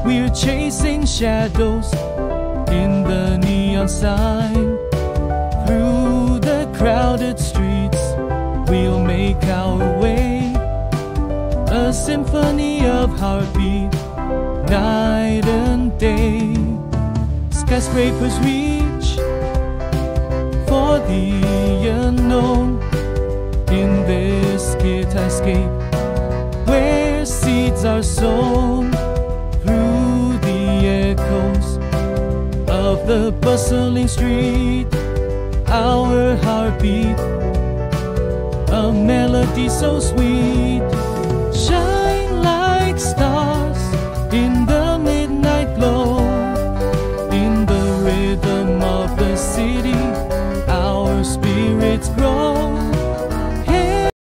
We're chasing shadows in the neon sign. Through the crowded streets, we'll make our way. A symphony of heartbeat, night and day. Skyscrapers reach for the unknown. In this skyscape, where seeds are sown, through the echoes of the bustling street, our heartbeat, a melody so sweet. Shine like stars in the midnight glow, in the rhythm of the city.